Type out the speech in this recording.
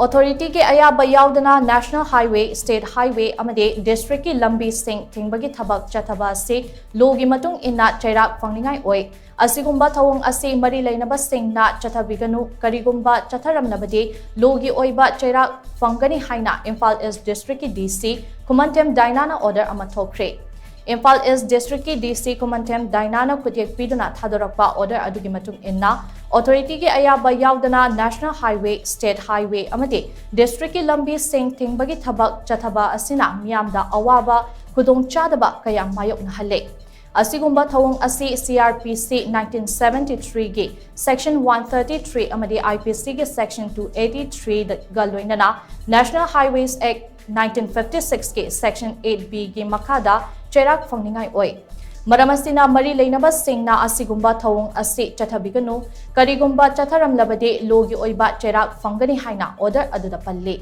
Authority ke Ayaba Yaodana National Highway, State Highway amade District ki Lambi sing Thingbagi thabak CHATTHABA se logi matung inna Cheirak Phang-Ningai oi ASIGUMBA THOUONG ase mari LEINABA sing na CHATTHABIGANU KARIGUMBA CHATTHARAMLABADI logi OIBA Cheirak Phang-Gani HAINA IMPHAL East District ki DC KHUMANTHEM Dainana order ama THOKKHRE IMPHAL East District ki DC KHUMANTHEM Dainana kutyek piduna thadorakpa order adugi matung inna Authority ke Ayaba Yaodana National Highway, State Highway amade District ki Lambi sing Thingbagi thabak CHATTHABA asina miyamda awaba khudong CHATTHABA kaya mayok na hale. ASIGUMBA THOUONG ase CRPC 1973 ge Section 133 amade IPC ge Section 283 ga loinana National Highways Act 1956 ke Section 8B ge makada Cheirak Phang-Ningai oi. Maramasina mari LEINABA sing na ASIGUMBA THOUONG ase CHATTHABIGANU KARIGUMBA CHATTHARAMLABADI logi oiba Cheirak Phang-Gani HAINA order aduda palle.